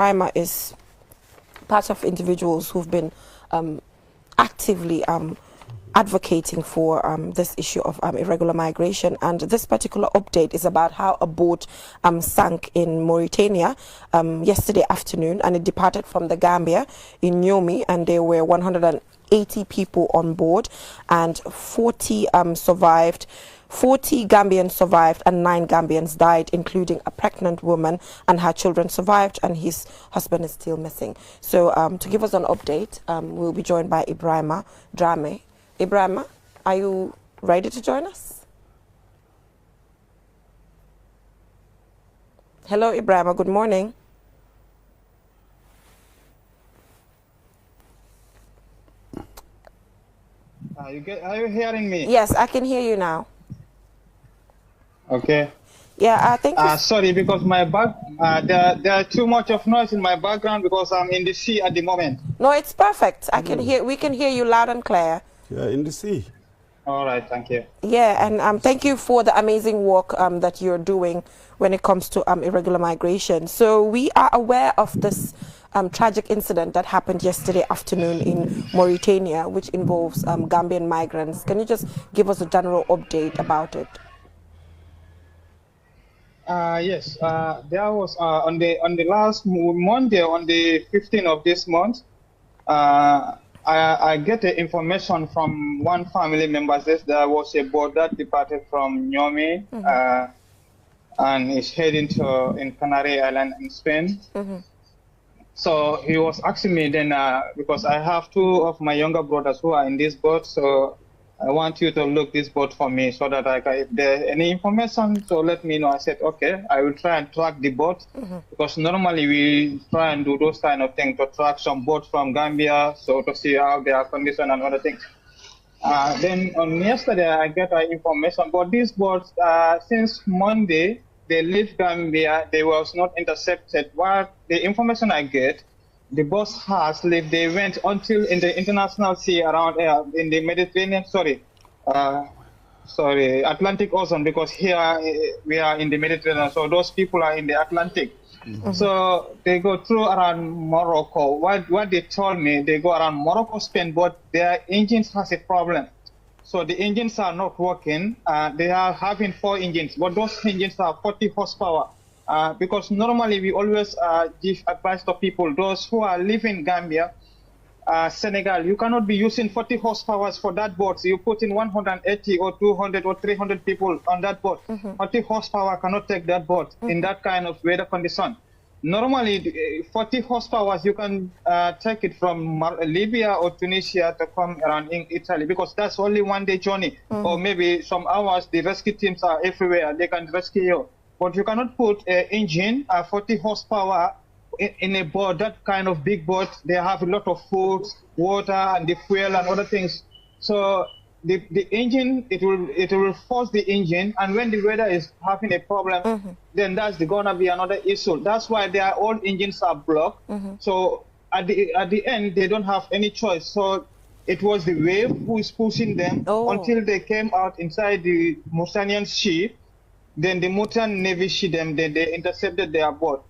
Ebrima is part of individuals who've been actively advocating for this issue of irregular migration, and this particular update is about how a boat sank in Mauritania yesterday afternoon, and it departed from the Gambia in Niamey, and there were 180 people on board, and 40 survived. 40 Gambians survived and 9 Gambians died, including a pregnant woman, and her children survived, and his husband is still missing. So to give us an update, we'll be joined by Ebrima Drame. Ebrima, are you ready to join us? Hello, Ebrima. Good morning. Are you hearing me? Yes, I can hear you now. Okay. Yeah, I think. Sorry, because my there are too much of noise in my background because I'm in the sea at the moment. No, it's perfect. I can hear. We can hear you loud and clear. Yeah, in the sea. All right, thank you. Yeah, and thank you for the amazing work that you're doing when it comes to irregular migration. So we are aware of this tragic incident that happened yesterday afternoon in Mauritania, which involves Gambian migrants. Can you just give us a general update about it? Yes, there was on the last Monday, on the 15th of this month, I get the information from one family member says there was a boat that departed from Niamey and is heading to in Canary Island in Spain. So he was asking me then because I have 2 of my younger brothers who are in this boat, so I want you to look this boat for me so that if there's any information, so let me know. I said, okay, I will try and track the boat because normally we try and do those kind of things to track some boats from Gambia, so to see how their condition and other things. Then on yesterday, I get information, but these boats, since Monday, they leave Gambia, they was not intercepted. What the information I get, the boats has left. They went until in the international sea around in the Mediterranean. Atlantic Ocean, because here we are in the Mediterranean. So those people are in the Atlantic. So they go through around Morocco. What they told me, they go around Morocco, Spain, but their engines has a problem. So the engines are not working. They are having 4 engines, but those engines are 40 horsepower. Because normally we always give advice to people, those who are living Gambia, Senegal, you cannot be using 40 horsepower for that boat. So you put in 180 or 200 or 300 people on that boat. 40 horsepower cannot take that boat in that kind of weather condition. Normally, 40 horsepower, you can take it from Libya or Tunisia to come around in Italy, because that's only 1-day journey. Or maybe some hours, the rescue teams are everywhere, they can rescue you. But you cannot put an engine, 40 horsepower, in a boat, that kind of big boat. They have a lot of food, water, and the fuel and other things. So the engine, it will force the engine, and when the weather is having a problem, then that's gonna be another issue. That's why their old engines are blocked. So at the end, they don't have any choice. So it was the wave who is pushing them until they came out inside the Mauritanian ship. Then the Mauritanian Navy ship them, they intercepted their boat.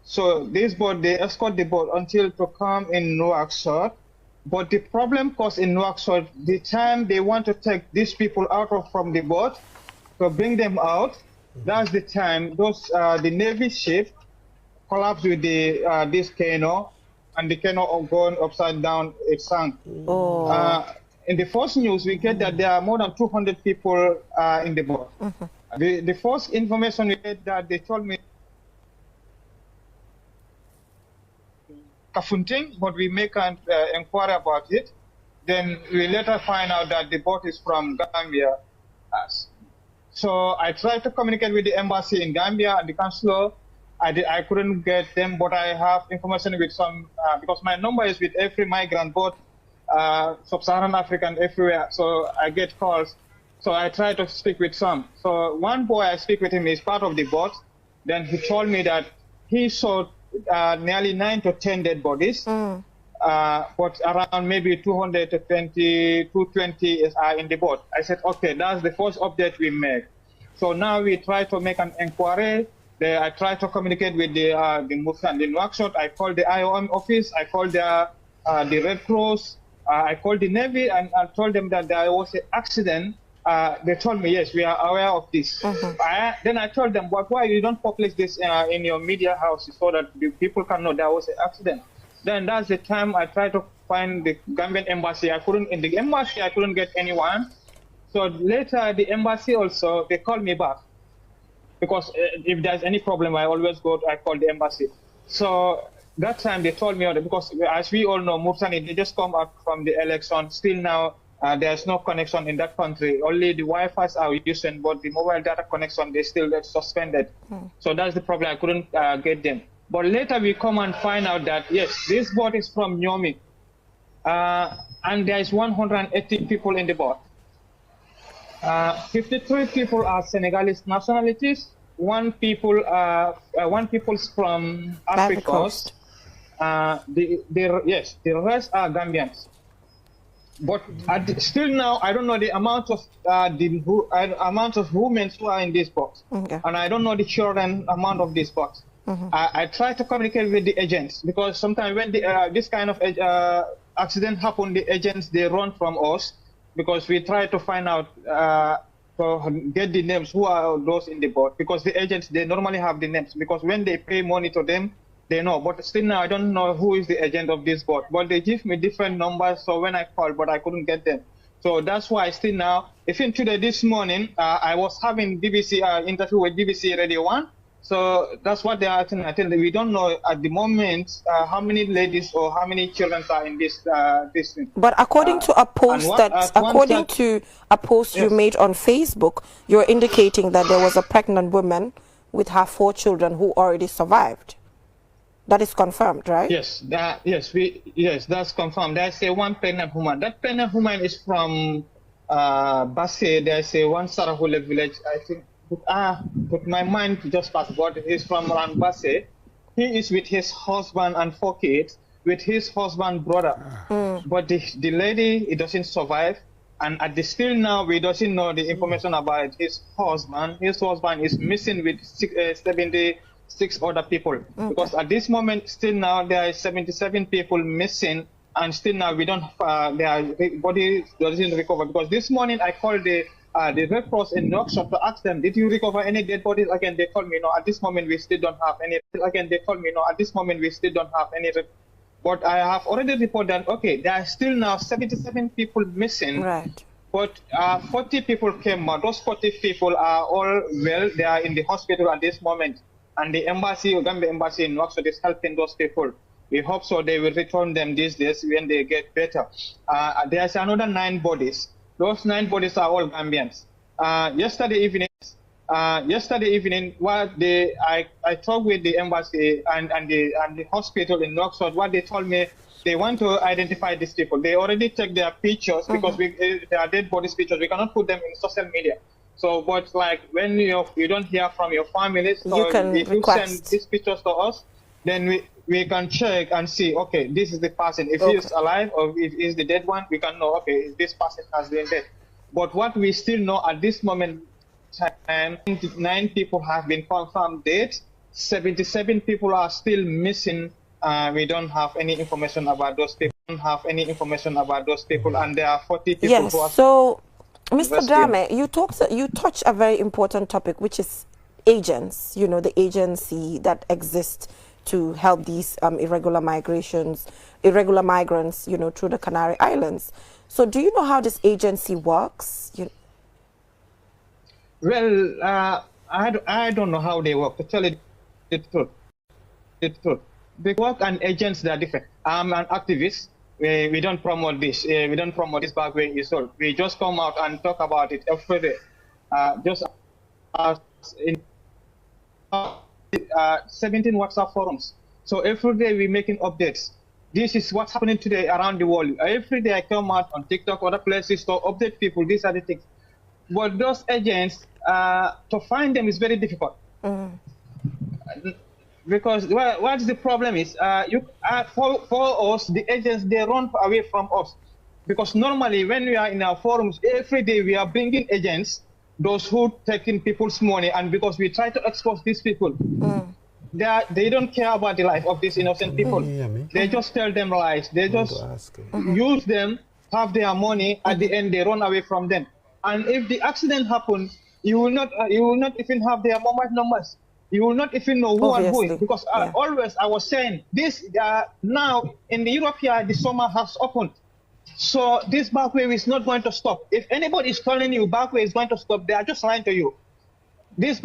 So this boat, they escort the boat until to come in Nouakchott. But the problem caused in Nouakchott, the time they want to take these people out from the boat, to bring them out, that's the time those the Navy ship collapsed with this canoe, and the canoe going upside down, it sank. In the first news, we get that there are more than 200 people in the boat. The first information we get that they told me Kafunting, but we make an inquiry about it. Then we later find out that the boat is from Gambia. So I tried to communicate with the embassy in Gambia and the consular. I couldn't get them, but I have information with some, because my number is with every migrant boat, sub-Saharan African, everywhere. So I get calls. So I try to speak with some. So one boy, I speak with him, is part of the boat. Then he told me that he saw nearly 9 to 10 dead bodies, but around maybe 220 are in the boat. I said, okay, that's the first update we make. So now we try to make an inquiry I try to communicate with the Mufti in Nouakchott. I called the IOM office. I called the Red Cross. I called the Navy, and I told them that there was an accident. They told me, yes, we are aware of this. Then I told them, but why you don't publish this in your media houses so that the people can know there was an accident? Then that's the time I tried to find the Gambian embassy. In the embassy, I couldn't get anyone. So later, the embassy also, they called me back. Because if there's any problem, I call the embassy. So that time they told me, because as we all know, Mauritania, they just come out from the election. Still now, there's no connection in that country. Only the Wi-Fi's are using, but the mobile data connection, they still get suspended. So that's the problem. I couldn't get them. But later we come and find out that, yes, this boat is from Nyomi. And there is 180 people in the boat. 53 people are Senegalese nationalities. One people's from Africa Coast. The rest are Gambians. But still now, I don't know the amount of women who are in this box, and I don't know the children amount of this box. I try to communicate with the agents, because sometimes when this kind of accident happen, the agents they run from us, because we try to find out to get the names who are those in the boat, because the agents they normally have the names, because when they pay money to them, they know. But still now I don't know who is the agent of this boat, but they give me different numbers, so when I called, but I couldn't get them. So that's why still now, even today this morning, I was having BBC interview with BBC Radio 1. So that's what they are telling. We don't know at the moment how many ladies or how many children are in this thing. But according to a post you made on Facebook, you're indicating that there was a pregnant woman with her 4 children who already survived. That is confirmed, right? Yes, that's confirmed. There's one pregnant woman. That pregnant woman is from Basse. There's one Sarahule village, I think. But my mind just passed, but he's from around Basse. He is with his husband and 4 kids, with his husband brother. But the lady, it doesn't survive. And still now, we doesn't know the information about his husband. His husband is missing with 76 other people. Because at this moment, still now, there are 77 people missing. And still now, we don't, their body doesn't recover. Because this morning, I called the Red Cross in Nouakchott to ask them, did you recover any dead bodies? Again, they told me no. At this moment, we still don't have any. Again, they told me no. At this moment, we still don't have any. But I have already reported that, okay, there are still now 77 people missing. Right. But 40 people came out. Those 40 people are all well. They are in the hospital at this moment. And the embassy, Gambia embassy in Nouakchott is helping those people. We hope so they will return them these days when they get better. There's another 9 bodies. Those 9 bodies are all Gambians. Yesterday evening, I talked with the embassy and the hospital in Nouakchott. What they told me, they want to identify these people. They already take their pictures because they are dead bodies pictures. We cannot put them in social media. So, but like when you don't hear from your families, so if you send these pictures to us, then we can check and see, okay, this is the person. If he is alive or if he is the dead one, we can know, okay, this person has been dead. But what we still know at this moment, 9 people have been confirmed dead. 77 people are still missing. We don't have any information about those people. And there are 40 people who are. So, Mr. Drame, you touch a very important topic, which is agents. You know, the agency that exists to help these irregular migrants, you know, through the Canary Islands. So, do you know how this agency works? Well, I don't know how they work. To tell you the truth, the work and agents, they are different. I'm an activist. We don't promote this. We don't promote this back way is all. We just come out and talk about it every day. Just as in 17 WhatsApp forums. So every day we're making updates. This is what's happening today around the world. Every day I come out on TikTok, other places to update people. These are the things. But those agents, to find them is very difficult. Because what's the problem is, for us, the agents, they run away from us. Because normally when we are in our forums, every day we are bringing agents. those who taking people's money, and because we try to expose these people, they don't care about the life of these innocent people. They just tell them lies. They just use them, have their money. At the end, they run away from them. And if the accident happens, you will not even have their mobile numbers. You will not even know who are who. Because always I was saying this. Now in the Europe here, the summer has opened. So this back wave is not going to stop. If anybody is telling you back wave is going to stop, they are just lying to you. This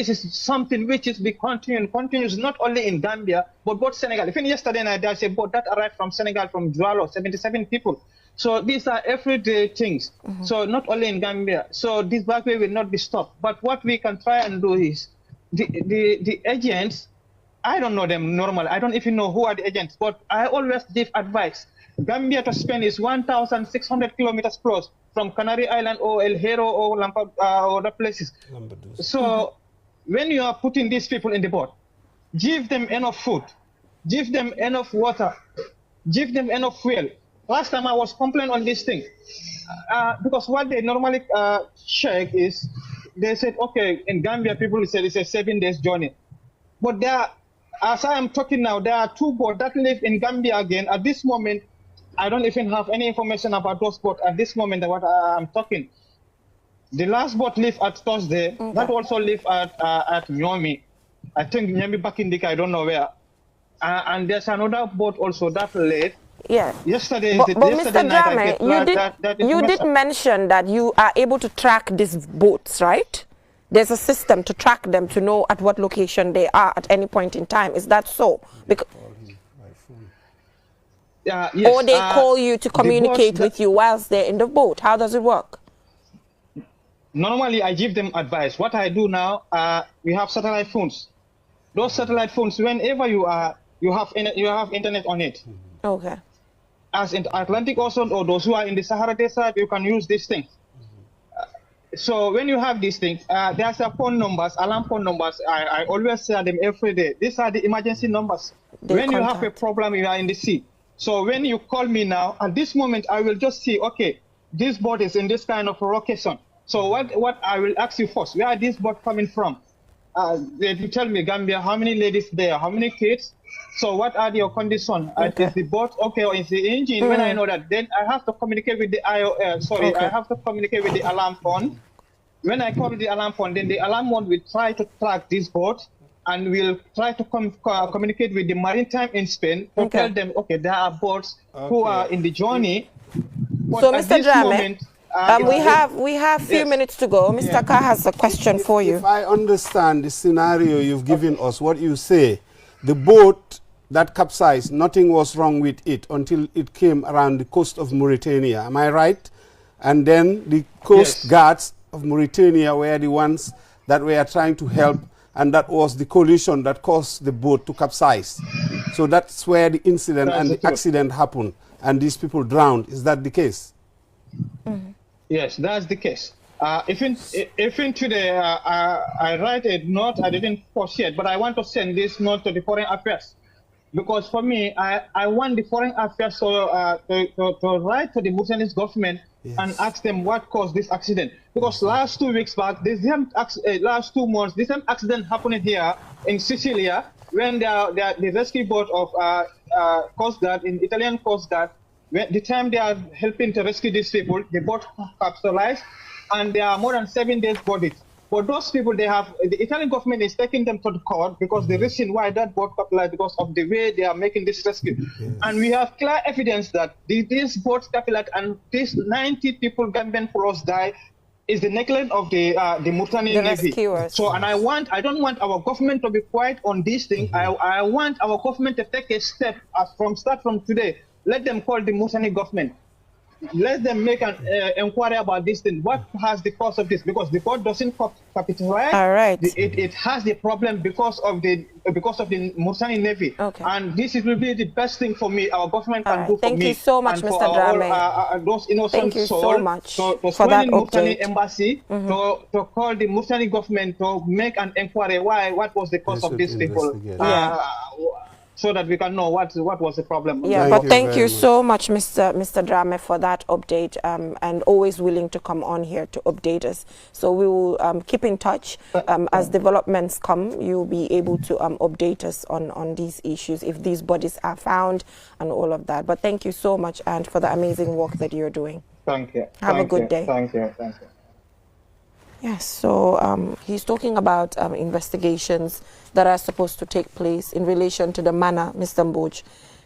is something which is be continues not only in Gambia but both Senegal. Even yesterday night there was a boat that arrived from Senegal, from Doualo, 77 people. So these are everyday things. So not only in Gambia. So this back wave will not be stopped. But what we can try and do is the agents. I don't know them normally. I don't even know who are the agents. But I always give advice. Gambia to Spain is 1,600 kilometers plus from Canary Island or El Hierro or or other places. So when you are putting these people in the boat, give them enough food, give them enough water, give them enough fuel. Last time I was complaining on this thing because what they normally check is they said, okay, in Gambia people said it's a 7 days journey, but there, as I am talking now, there are 2 boats that live in Gambia again. At this moment, I don't even have any information about those boats at this moment that what I'm talking. The last boat lived at Thursday. That also lived at Nyomi. I think Nyomi back in Dika, I don't know where. And there's another boat also that left. Yeah. Yesterday, but Mr. Drame, you did mention that you are able to track these boats, right? There's a system to track them to know at what location they are at any point in time. Is that so? Because yes, or they call you to communicate with you whilst they're in the boat. How does it work? Normally, I give them advice. What I do now, we have satellite phones. Those satellite phones, whenever you are, you have internet on it. Okay. As in Atlantic Ocean or those who are in the Sahara Desert, you can use these things. So when you have these things, there's a phone numbers, alarm phone numbers. I always say them every day. These are the emergency numbers. When you have a problem, you are in the sea. So when you call me now, at this moment, I will just see, okay, this boat is in this kind of location. So what I will ask you first, where is this boat coming from? You tell me, Gambia, how many ladies there, how many kids? So what are your conditions? Is the boat okay or is the engine? When I know that, then I have to communicate with the I have to communicate with the alarm phone. When I call the alarm phone, then the alarm phone will try to track this boat and we'll try to communicate with the maritime in Spain to tell them, okay, there are boats who are in the journey. But so, Mr. Drame, we have few minutes to go. Mr. Carr has a question for you. If I understand the scenario you've given us, what you say, the boat that capsized, nothing was wrong with it until it came around the coast of Mauritania. Am I right? And then the coast guards of Mauritania were the ones that were trying to help, and that was the collision that caused the boat to capsize. So that's where the incident and the accident happened, and these people drowned. Is that the case? Yes, that's the case. Even today, I write a note. I didn't post yet, but I want to send this note to the Foreign Affairs. Because for me, I want the Foreign Affairs to write to the Mauritanian government and ask them what caused this accident. Because last 2 weeks back, last 2 months, this same accident happened here in Sicily when the rescue boat of Coast Guard, in Italian Coast Guard, the time they are helping to rescue these people, the boat capsized, and there are more than 7 days bodies. For those people, the Italian government is taking them to the court because the reason why that boat capsized because of the way they are making this rescue. Yes. And we have clear evidence that this boat capsized and these 90 people, Gambian plus die, is the neglect of the Mauritanian Navy. Rescuers. So, and I don't want our government to be quiet on this thing. I want our government to take a step from today. Let them call the Mauritanian government. Let them make an inquiry about this thing. What has the cause of this? Because the boat doesn't capitalize. All right. It has the problem because of the Mauritanian Navy. Okay. And this will be the best thing for me. Our government can do for me. Thank you so much, Mr. Drame. Those innocent souls. So much to for that Mauritanian embassy to call the Mauritanian government to make an inquiry. What was the cause of these people? so that we can know what was the problem. Yeah, Thank but you thank very you much. so much, Mr. Drame, for that update, and always willing to come on here to update us. So we will keep in touch. As developments come, you'll be able to update us on these issues, if these bodies are found and all of that. But thank you so much, and for the amazing work that you're doing. Thank you. Have a good you. day. Thank you. Thank you. Yes, so he's talking about investigations that are supposed to take place in relation to the manner, Mr. Mboj,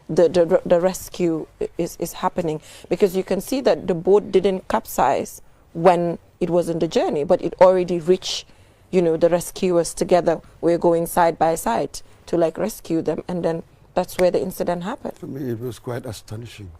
the rescue is happening. Because you can see that the boat didn't capsize when it was in the journey, but it already reached, you know, the rescuers together. We're going side by side to like rescue them, and then that's where the incident happened. For me, it was quite astonishing.